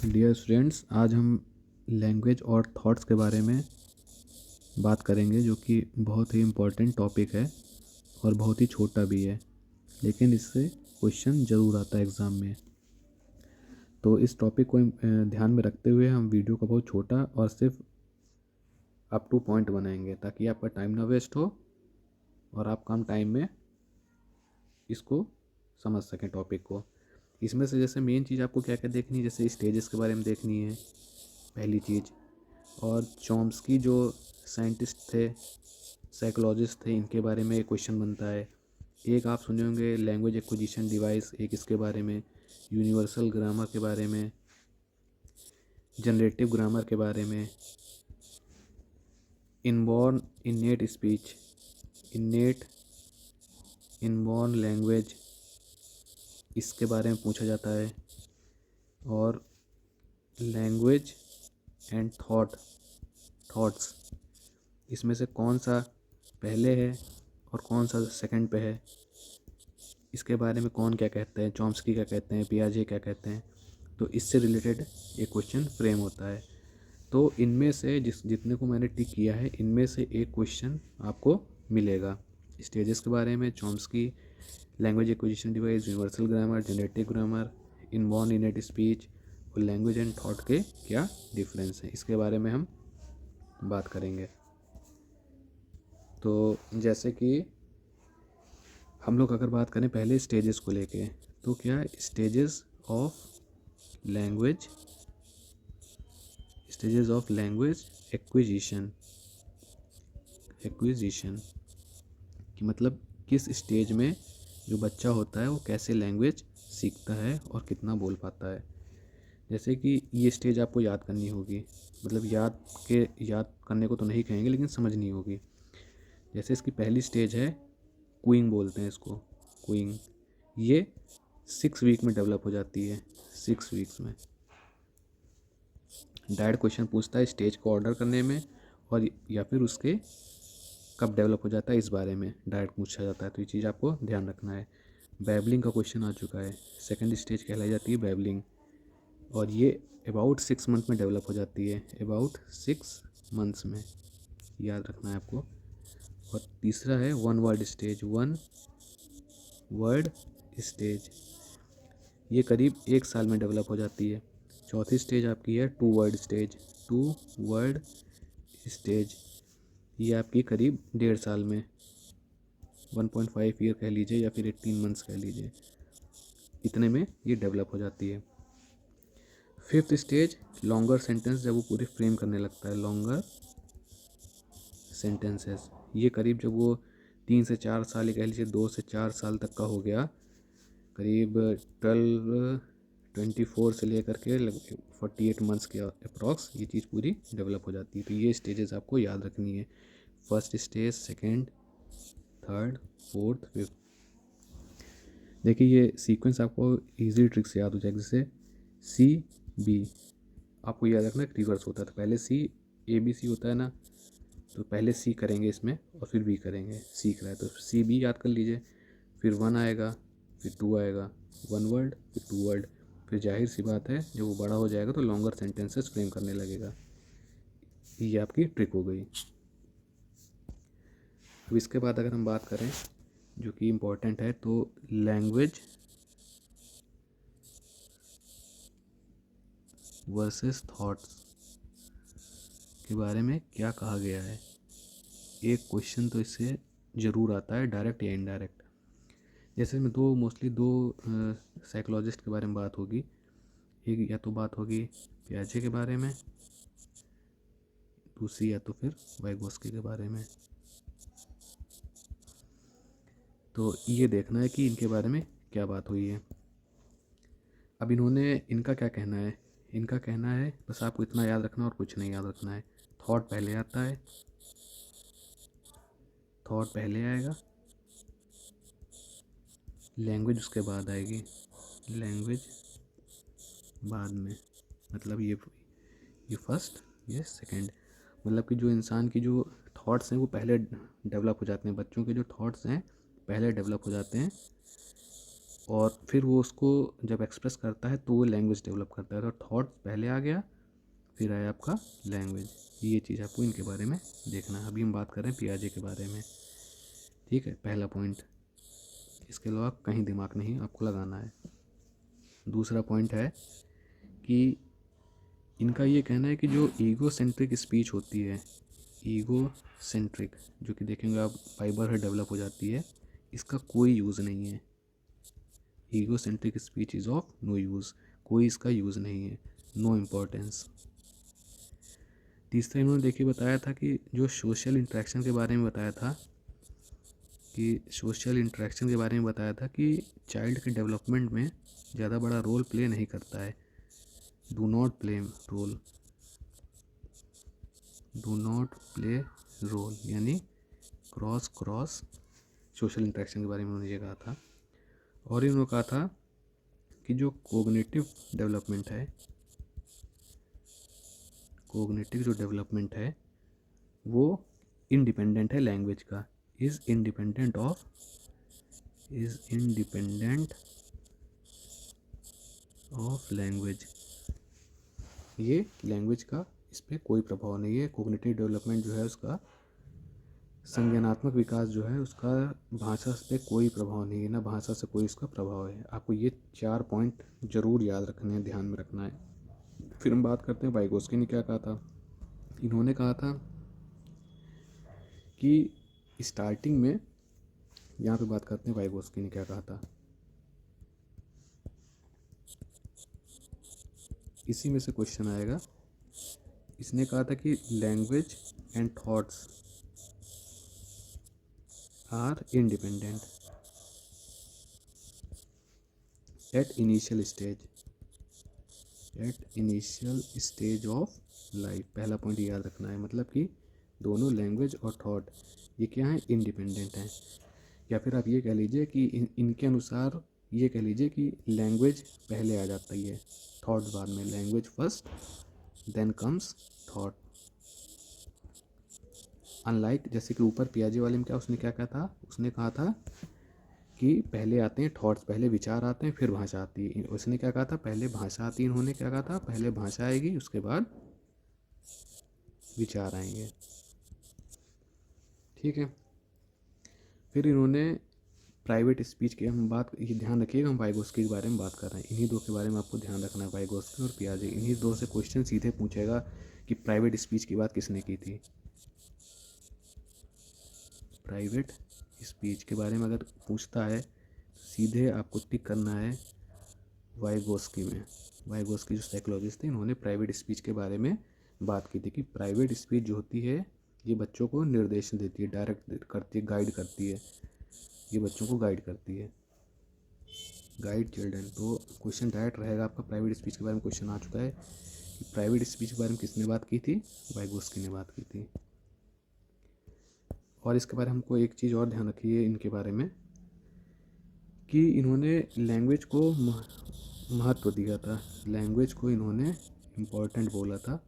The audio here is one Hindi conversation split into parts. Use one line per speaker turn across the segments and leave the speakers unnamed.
डियर स्टूडेंट्स, आज हम लैंग्वेज और थॉट्स के बारे में बात करेंगे, जो कि बहुत ही इम्पोर्टेंट टॉपिक है और बहुत ही छोटा भी है, लेकिन इससे क्वेश्चन ज़रूर आता है एग्ज़ाम में। तो इस टॉपिक को ध्यान में रखते हुए हम वीडियो को बहुत छोटा और सिर्फ अप टू पॉइंट बनाएंगे, ताकि आपका टाइम ना वेस्ट हो और आप कम टाइम में इसको समझ सकें टॉपिक को। इसमें से जैसे मेन चीज़ आपको क्या क्या देखनी है, जैसे स्टेजेस के बारे में देखनी है पहली चीज़, और चॉम्स्की जो साइंटिस्ट थे, साइकोलॉजिस्ट थे, इनके बारे में क्वेश्चन बनता है। एक आप सुने होंगे लैंग्वेज एक्विजिशन डिवाइस, एक इसके बारे में, यूनिवर्सल ग्रामर के बारे में, जनरेटिव ग्रामर के बारे में, इनबॉर्न इनेट स्पीच, इनेट इनबॉर्न लैंग्वेज, इसके बारे में पूछा जाता है, और लैंग्वेज एंड थॉट्स, इसमें से कौन सा पहले है और कौन सा सेकंड पे है, इसके बारे में कौन क्या कहते हैं, चॉम्स्की क्या कहते हैं, पियाजे क्या कहते हैं। तो इससे रिलेटेड एक क्वेश्चन फ्रेम होता है। तो इनमें से जितने को मैंने टिक किया है, इनमें से एक क्वेश्चन आपको मिलेगा। स्टेजेस के बारे में, Chomsky, language acquisition device, universal grammar, generative grammar, inborn इनेट speech और लैंग्वेज एंड थॉट के क्या डिफरेंस है, इसके बारे में हम बात करेंगे। तो जैसे कि हम लोग अगर बात करें पहले स्टेजेस को लेके, तो क्या स्टेजेस ऑफ लैंग्वेज एक्विजिशन कि मतलब किस स्टेज में जो बच्चा होता है वो कैसे लैंग्वेज सीखता है और कितना बोल पाता है। जैसे कि ये स्टेज आपको याद करनी होगी, मतलब याद करने को तो नहीं कहेंगे, लेकिन समझनी होगी। जैसे इसकी पहली स्टेज है क्विंग, बोलते हैं इसको क्विंग। ये 6 वीक में डेवलप हो जाती है, 6 वीक्स में। डायरेक्ट क्वेश्चन पूछता है स्टेज को ऑर्डर करने में, और या फिर उसके कब डेवलप हो जाता है इस बारे में डायरेक्ट पूछा जाता है। तो ये चीज़ आपको ध्यान रखना है। बैबलिंग का क्वेश्चन आ चुका है, सेकंड स्टेज कहलाई जाती है बैबलिंग, और ये अबाउट 6 मंथ में डेवलप हो जाती है, अबाउट 6 मंथ्स में, याद रखना है आपको। और तीसरा है वन वर्ड स्टेज, ये करीब 1 साल में डेवलप हो जाती है। चौथी स्टेज आपकी है टू वर्ड स्टेज, ये आपकी करीब 1.5 साल में, 1.5 ईयर कह लीजिए या फिर 18 मंथ्स कह लीजिए, इतने में ये डेवलप हो जाती है। फिफ्थ स्टेज लॉन्गर सेंटेंस, जब वो पूरी फ्रेम करने लगता है, लॉन्गर सेंटेंसेस, ये करीब जब वो 3 से 4 साल, या कह लीजिए 2 से 4 साल तक का हो गया, करीब 24 से लेकर के 48 मंथ्स के अप्रॉक्स, ये चीज़ पूरी डेवलप हो जाती है। तो ये स्टेजेस आपको याद रखनी है, first stage, second, third, fourth, fifth. देखिए ये सीक्वेंस आपको इजी ट्रिक से याद हो जाएगा। जैसे CB आपको याद रखना है, रिवर्स होता है। तो पहले ABC होता है ना, तो पहले C करेंगे इसमें और फिर B करेंगे, सीख रहा है तो CB याद कर लीजिए। फिर 1 आएगा, फिर 2 आएगा, 1 वर्ड फिर 2 वर्ड, फिर जाहिर सी बात है जब वो बड़ा हो जाएगा तो लॉन्गर सेंटेंसेस फ्रेम करने लगेगा। ये आपकी ट्रिक हो गई। अब इसके बाद अगर हम बात करें जो कि इम्पोर्टेंट है, तो लैंग्वेज वर्सेस थॉट्स के बारे में क्या कहा गया है। एक क्वेश्चन तो इससे ज़रूर आता है, डायरेक्ट या इनडायरेक्ट। जैसे में मोस्टली दो साइकोलॉजिस्ट के बारे में बात होगी। एक या तो बात होगी पियाजे के बारे में, दूसरी या तो फिर वाइगोस्की के बारे में। तो ये देखना है कि इनके बारे में क्या बात हुई है। अब इनका क्या कहना है, इनका कहना है बस आपको इतना याद रखना और कुछ नहीं याद रखना है। थॉट पहले आता है, थॉट पहले आएगा, लैंग्वेज उसके बाद आएगी, लैंग्वेज बाद में। मतलब ये फर्स्ट, ये सेकंड। मतलब कि जो इंसान की जो थॉट्स हैं वो पहले डेवलप हो जाते हैं, बच्चों के जो थॉट्स हैं पहले डेवलप हो जाते हैं, और फिर वो उसको जब एक्सप्रेस करता है तो वो लैंग्वेज डेवलप करता है। तो थॉट पहले आ गया, फिर आया आपका लैंग्वेज। ये चीज़ आपको इनके बारे में देखना है। अभी हम बात कर रहे हैं पियाजे के बारे में, ठीक है, पहला पॉइंट। इसके अलावा कहीं दिमाग नहीं आपको लगाना है। दूसरा पॉइंट है कि इनका ये कहना है कि जो ईगो सेंट्रिक स्पीच होती है, ईगो सेंट्रिक, जो कि देखेंगे आप फाइबर है डेवलप हो जाती है, इसका कोई यूज़ नहीं है। Ego centric speech is of no use, कोई इसका यूज़ नहीं है, नो इम्पोर्टेंस। तीसरा इन्होंने देखिए बताया था कि जो सोशल इंटरेक्शन के बारे में बताया था, कि चाइल्ड के डेवलपमेंट में ज़्यादा बड़ा रोल प्ले नहीं करता है। डू नॉट प्ले रोल, यानी क्रॉस सोशल इंटरेक्शन के बारे में उन्होंने ये कहा था। और इन्होंने कहा था कि जो कोग्निटिव जो डेवलपमेंट है वो इंडिपेंडेंट है लैंग्वेज का, इज़ इंडिपेंडेंट ऑफ लैंग्वेज। ये लैंग्वेज का इस पर कोई प्रभाव नहीं है। कोग्निटिव डेवलपमेंट जो है उसका, संज्ञानात्मक विकास जो है उसका भाषा पे कोई प्रभाव नहीं है, ना भाषा से कोई इसका प्रभाव है। आपको ये 4 पॉइंट जरूर याद रखने हैं, ध्यान में रखना है। फिर हम बात करते हैं वाइगोस्की ने क्या कहा था। इन्होंने कहा था कि स्टार्टिंग में, यहाँ पे बात करते हैं वाइगोस्की ने क्या कहा था। इसी में से क्वेश्चन आएगा। इसने कहा था कि language and thoughts are independent at initial stage of life. पहला पॉइंट याद रखना है, मतलब कि दोनों लैंग्वेज और थॉट ये क्या है, इंडिपेंडेंट हैं। या फिर आप ये कह लीजिए कि इनके अनुसार ये कह लीजिए कि लैंग्वेज पहले आ जाती है, थॉट्स बाद में। Language first then comes thought. Unlike, जैसे कि ऊपर पियाजे वाले में उसने क्या कहा था, उसने कहा था कि पहले आते हैं थॉट्स, पहले विचार आते हैं फिर भाषा आती है। उसने क्या कहा था, पहले भाषा आती है। इन्होंने क्या कहा था, पहले भाषा आएगी उसके बाद विचार आएंगे, ठीक है। फिर इन्होंने प्राइवेट स्पीच की हम बात, ये ध्यान रखिएगा हम वाइगोस्की के बारे में बात कर रहे हैं। इन्हीं दो के बारे में आपको ध्यान रखना है, वाइगोस्की और पियाजे। इन्हीं दो से क्वेश्चन सीधे पूछेगा कि प्राइवेट स्पीच की बात किसने की थी। प्राइवेट स्पीच के बारे में अगर पूछता है सीधे आपको टिक करना है वाइगोस्की में। वाइगोस्की जो साइकोलॉजिस्ट थे, इन्होंने प्राइवेट स्पीच के बारे में बात की थी कि प्राइवेट स्पीच जो होती है ये बच्चों को निर्देशन देती है, डायरेक्ट करती है, गाइड करती है। ये बच्चों को गाइड करती है, गाइड चिल्ड्रन। तो क्वेश्चन डायरेक्ट रहेगा आपका। प्राइवेट स्पीच के बारे में क्वेश्चन आ चुका है कि प्राइवेट स्पीच के बारे में किसने बात की थी, वाइगोस्की ने बात की थी। और इसके बारे में हमको एक चीज़ और ध्यान रखिए इनके बारे में, कि इन्होंने लैंग्वेज को महत्व दिया था। लैंग्वेज को इन्होंने इम्पोर्टेंट बोला था।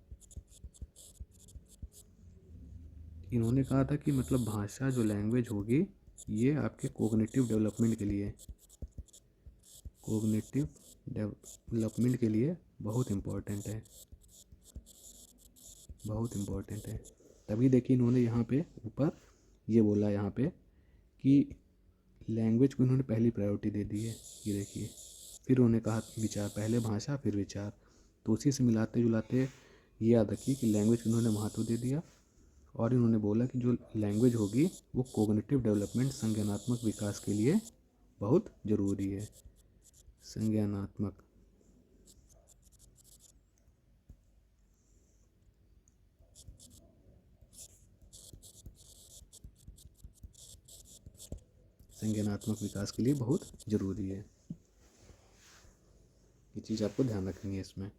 इन्होंने कहा था कि मतलब भाषा जो लैंग्वेज होगी ये आपके कोग्निटिव डेवलपमेंट के लिए बहुत इम्पोर्टेंट है। तभी देखिए इन्होंने यहाँ पे ऊपर ये बोला यहाँ पे कि लैंग्वेज को इन्होंने पहली प्रायोरिटी दे दी है। ये देखिए, फिर उन्होंने कहा विचार, पहले भाषा फिर विचार। तो उसी से मिलाते जुलाते ये याद रखिए कि लैंग्वेज को इन्होंने महत्व दे दिया। और इन्होंने बोला कि जो लैंग्वेज होगी वो कोग्निटिव डेवलपमेंट, संज्ञानात्मक विकास के लिए बहुत ज़रूरी है। संज्ञानात्मक विकास के लिए बहुत ज़रूरी है। ये चीज़ आपको ध्यान रखनी है इसमें।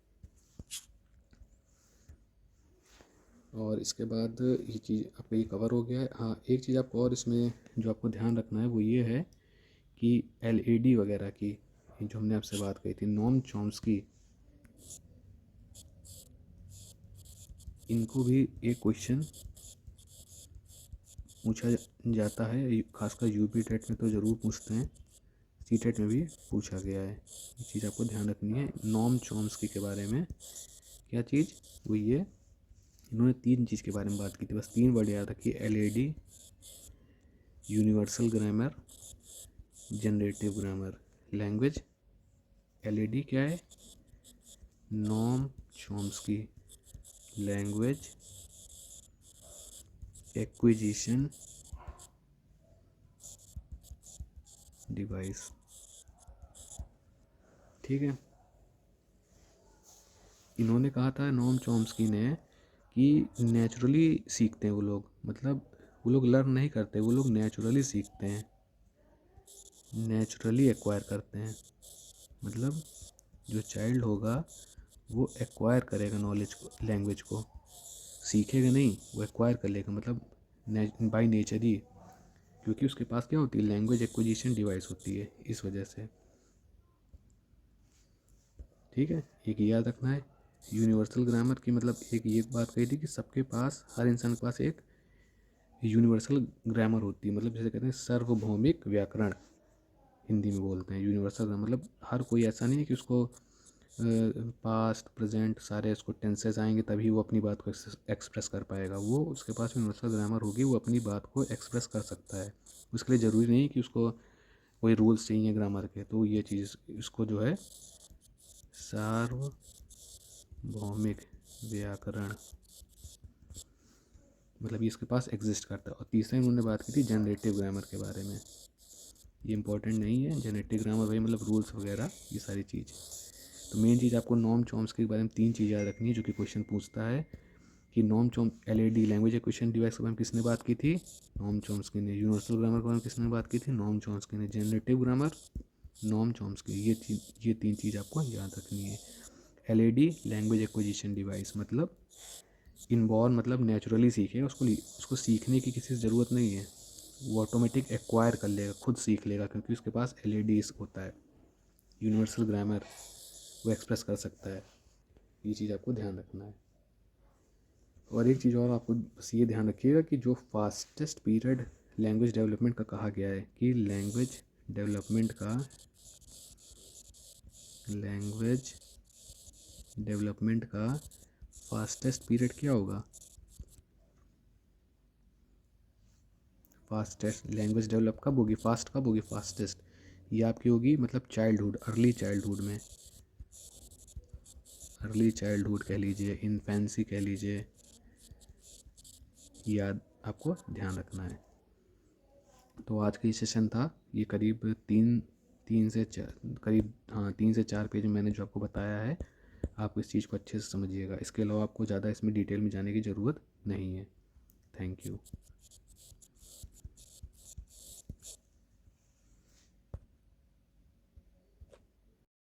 और इसके बाद ये चीज़ आपका ये कवर हो गया है। हाँ, एक चीज़ आपको और इसमें जो आपको ध्यान रखना है वो ये है कि LAD वगैरह की जो हमने आपसे बात कही थी, नॉम चॉम्स्की, इनको भी एक क्वेश्चन पूछा जाता है, खासकर यूपी टेट में तो ज़रूर पूछते हैं। सीटेट में भी पूछा गया है। ये चीज़ आपको ध्यान रखनी है। नोम चॉम्स्की के बारे में क्या चीज़ वो ये इन्होंने 3 चीज़ के बारे में बात की थी, बस 3 वर्ड याद रखिए, LAD, universal grammar, generative grammar. Language LAD क्या है, Noam Chomsky, language acquisition device. ठीक है, इन्होंने कहा था नोम चॉम्स्की ने कि नेचुरली सीखते हैं वो लोग, मतलब वो लोग लर्न नहीं करते, वो लोग नेचुरली सीखते हैं, नेचुरली एक्वायर करते हैं। मतलब जो चाइल्ड होगा वो एक्वायर करेगा नॉलेज को, लैंग्वेज को, सीखेगा नहीं, वो एक्वायर कर लेगा, मतलब बाय नेचर ही, क्योंकि उसके पास क्या होती है, लैंग्वेज एक्विजिशन डिवाइस होती है, इस वजह से। ठीक है, एक याद रखना है। यूनिवर्सल ग्रामर की मतलब एक ये बात कही थी कि सबके पास, हर इंसान के पास एक यूनिवर्सल ग्रामर होती है, मतलब जैसे कहते हैं सार्वभौमिक व्याकरण, हिंदी में बोलते हैं। यूनिवर्सल ग्रामर मतलब हर कोई ऐसा नहीं है कि उसको पास्ट प्रेजेंट सारे उसको टेंसेस आएंगे तभी वो अपनी बात को एक्सप्रेस कर पाएगा। वो उसके पास यूनिवर्सल ग्रामर होगी, वो अपनी बात को एक्सप्रेस कर सकता है। उसके लिए ज़रूरी नहीं कि उसको कोई रूल्स चाहिए ग्रामर के। तो ये चीज़ इसको जो है सार्वभौमिक व्याकरण, मतलब ये इसके पास एग्जिस्ट करता है। और तीसरा इन्होंने बात की थी जनरेटिव ग्रामर के बारे में। ये इंपॉर्टेंट नहीं है, जनरेटिव ग्रामर भाई मतलब रूल्स वगैरह ये सारी चीज़। तो मेन चीज़ आपको नॉम चॉम्स्की के बारे में 3 चीज़ याद रखनी है जो कि क्वेश्चन पूछता है कि नॉम चॉम LAD, लैंग्वेज एक्विजिशन डिवाइस के बारे में किसने बात की थी, नॉम चॉम्स्की ने। यूनिवर्सल ग्रामर के बारे में किसने बात की थी, नॉम चॉम्स्की ने। Generative grammar, Noam Chomsky. ये 3 चीज़ आपको याद रखनी है। LAD, लैंग्वेज एक्विजिशन डिवाइस, मतलब इनबॉर्न, मतलब नेचुरली सीखेगा, उसको सीखने की किसी ज़रूरत नहीं है, वो ऑटोमेटिक एक्वायर कर लेगा, खुद सीख लेगा, क्योंकि उसके पास LAD होता है। यूनिवर्सल ग्रामर, वो एक्सप्रेस कर सकता है। ये चीज़ आपको ध्यान रखना है। और एक चीज़ और आपको बस ये ध्यान रखिएगा कि जो फास्टेस्ट पीरियड लैंग्वेज डेवलपमेंट का कहा गया है कि लैंग्वेज डेवलपमेंट का फास्टेस्ट पीरियड क्या होगा, फास्टेस्ट लैंग्वेज डेवलप कब होगी, फास्ट कब होगी, फास्टेस्ट ये आपकी होगी मतलब चाइल्डहुड, अर्ली चाइल्डहुड में, अर्ली चाइल्डहुड कह लीजिए, इन्फेंसी कह लीजिए, याद आपको ध्यान रखना है। तो आज का ये सेशन था, ये करीब 3 से 4 पेज में मैंने जो आपको बताया है, आप इस चीज़ को अच्छे से समझिएगा। इसके अलावा आपको ज़्यादा इसमें डिटेल में जाने की ज़रूरत नहीं है। Thank you.